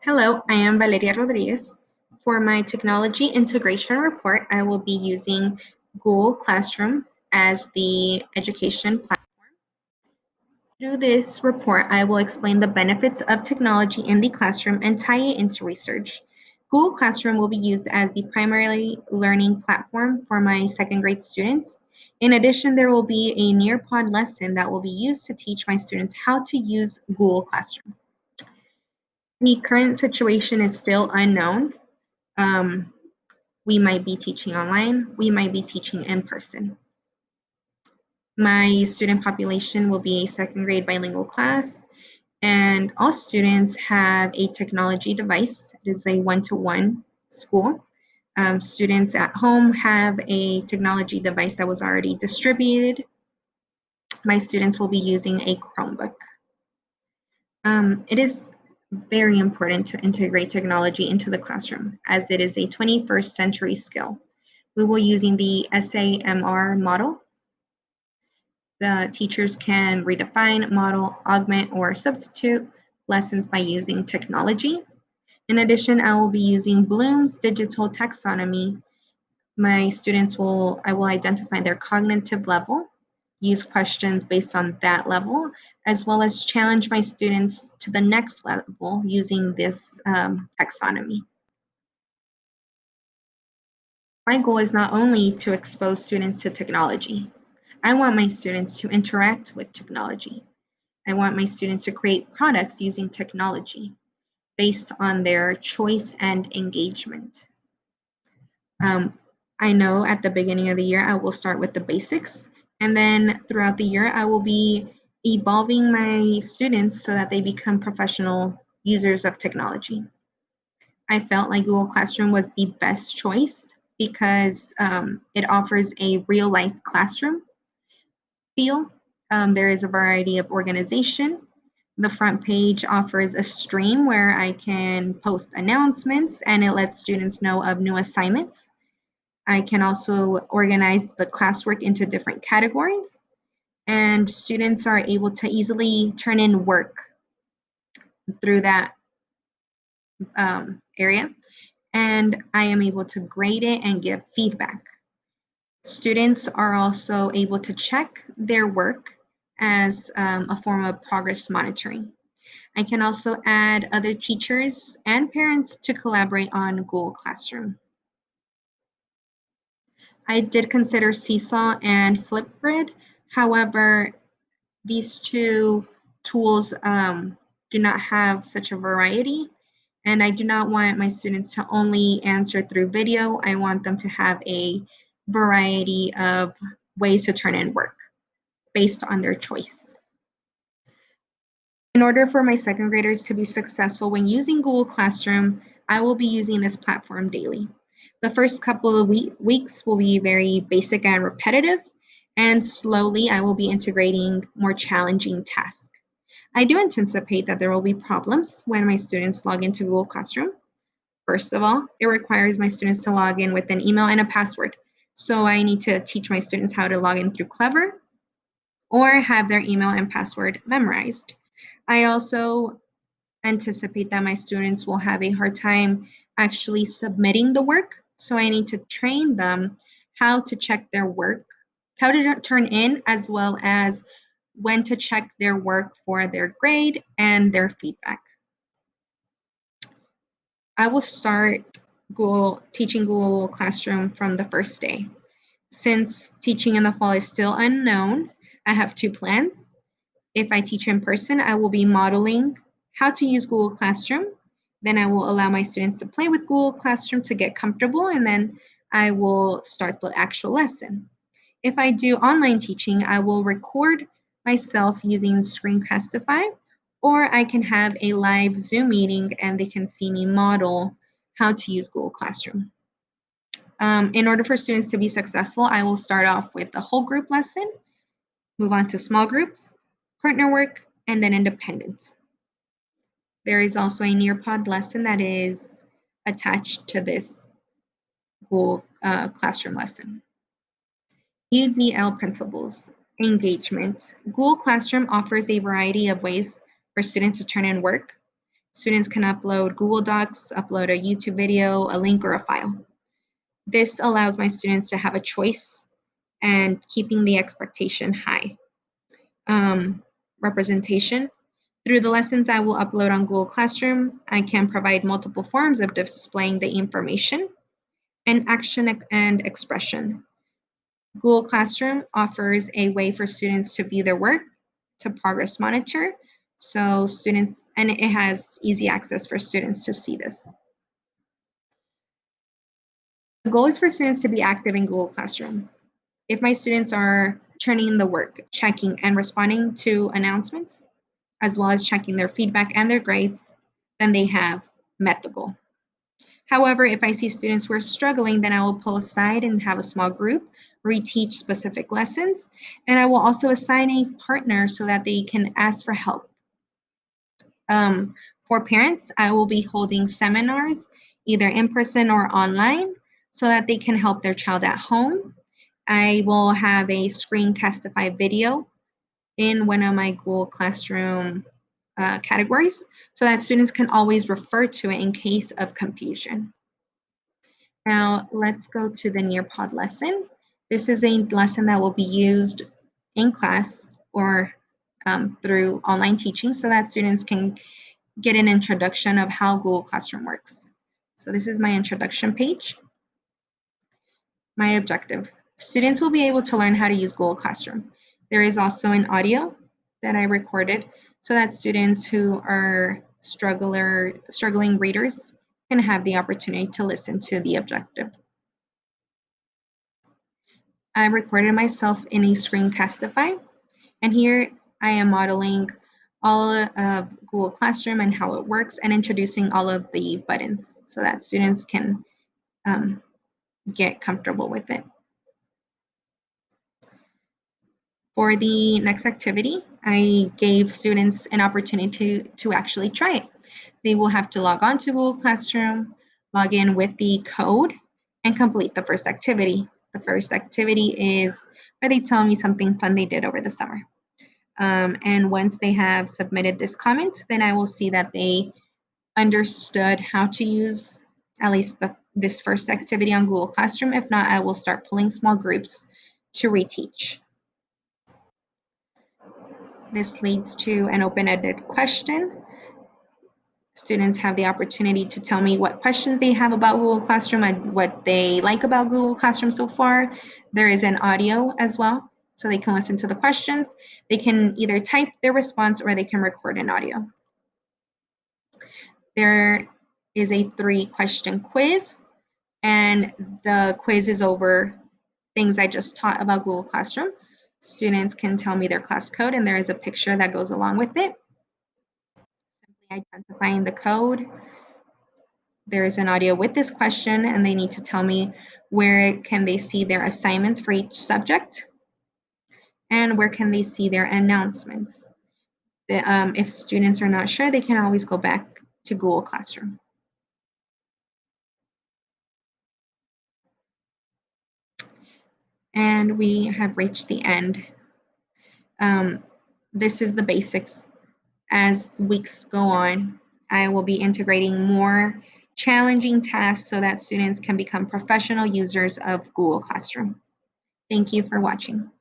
Hello, I am Valeria Rodriguez. For my technology integration report, I will be using Google Classroom as the education platform. Through this report, I will explain the benefits of technology in the classroom and tie it into research. Google Classroom will be used as the primary learning platform for my second grade students. In addition, there will be a Nearpod lesson that will be used to teach my students how to use Google Classroom. The current situation is still unknown. Um, we might be teaching online, we might be teaching in person. My student population will be a second grade bilingual class, and all students have a technology device. It is a one-to-one school. Students at home have a technology device that was already distributed. My students will be using a Chromebook. It is very important to integrate technology into the classroom as it is a 21st century skill. We will be using the SAMR model. The teachers can redefine, model, augment, or substitute lessons by using technology. In addition, I will be using Bloom's digital taxonomy. I will identify their cognitive level, use questions based on that level, as well as challenge my students to the next level using this taxonomy. My goal is not only to expose students to technology. I want my students to interact with technology. I want my students to create products using technology based on their choice and engagement. Um, I know at the beginning of the year, I will start with the basics, and then throughout the year, I will be evolving my students so that they become professional users of technology. I felt like Google Classroom was the best choice because it offers a real life classroom feel. There is a variety of organization. The front page offers a stream where I can post announcements and it lets students know of new assignments. I can also organize the classwork into different categories, and students are able to easily turn in work through that area, and I am able to grade it and give feedback. Students are also able to check their work as a form of progress monitoring. I can also add other teachers and parents to collaborate on Google Classroom. I did consider Seesaw and Flipgrid. However, these two tools do not have such a variety, and I do not want my students to only answer through video. I want them to have a variety of ways to turn in work based on their choice. In order for my second graders to be successful when using Google Classroom, I will be using this platform daily. The first couple of weeks will be very basic and repetitive, and slowly I will be integrating more challenging tasks. I do anticipate that there will be problems when my students log into Google Classroom. First of all, it requires my students to log in with an email and a password. So I need to teach my students how to log in through Clever or have their email and password memorized. I also anticipate that my students will have a hard time actually submitting the work. So I need to train them how to check their work, how to turn in, as well as when to check their work for their grade and their feedback. I will start teaching Google Classroom from the first day. Since teaching in the fall is still unknown, I have two plans. If I teach in person, I will be modeling how to use Google Classroom. Then I will allow my students to play with Google Classroom to get comfortable, and then I will start the actual lesson. If I do online teaching, I will record myself using Screencastify, or I can have a live Zoom meeting and they can see me model how to use Google Classroom. In order for students to be successful, I will start off with a whole group lesson, move on to small groups, partner work, and then independent. There is also a Nearpod lesson that is attached to this Google Classroom lesson. UDL principles, engagement. Google Classroom offers a variety of ways for students to turn in work. Students can upload Google Docs, upload a YouTube video, a link, or a file. This allows my students to have a choice and keeping the expectation high. Representation. Through the lessons I will upload on Google Classroom, I can provide multiple forms of displaying the information and action and expression. Google Classroom offers a way for students to view their work, to progress monitor, so students, and it has easy access for students to see this. The goal is for students to be active in Google Classroom. If my students are turning in the work, checking and responding to announcements, as well as checking their feedback and their grades, then they have met the goal. However, if I see students who are struggling, then I will pull aside and have a small group, reteach specific lessons, and I will also assign a partner so that they can ask for help. For parents, I will be holding seminars, either in person or online, so that they can help their child at home. I will have a Screencastify video in one of my Google Classroom categories so that students can always refer to it in case of confusion. Now let's go to the Nearpod lesson. This is a lesson that will be used in class or through online teaching so that students can get an introduction of how Google Classroom works. So this is my introduction page. My objective. Students will be able to learn how to use Google Classroom. There is also an audio that I recorded so that students who are struggling readers can have the opportunity to listen to the objective. I recorded myself in a Screencastify, and here I am modeling all of Google Classroom and how it works and introducing all of the buttons so that students can get comfortable with it. For the next activity, I gave students an opportunity to actually try it. They will have to log on to Google Classroom, log in with the code, and complete the first activity. The first activity is where they tell me something fun they did over the summer. And once they have submitted this comment, then I will see that they understood how to use at least this first activity on Google Classroom. If not, I will start pulling small groups to reteach. This leads to an open-ended question. Students have the opportunity to tell me what questions they have about Google Classroom and what they like about Google Classroom so far. There is an audio as well, so they can listen to the questions. They can either type their response or they can record an audio. There is a 3-question quiz, and the quiz is over things I just taught about Google Classroom. Students can tell me their class code, and there is a picture that goes along with it. Simply identifying the code. There is an audio with this question, and they need to tell me where can they see their assignments for each subject, and where can they see their announcements. If students are not sure, they can always go back to Google Classroom. And we have reached the end. This is the basics. As weeks go on, I will be integrating more challenging tasks so that students can become professional users of Google Classroom. Thank you for watching.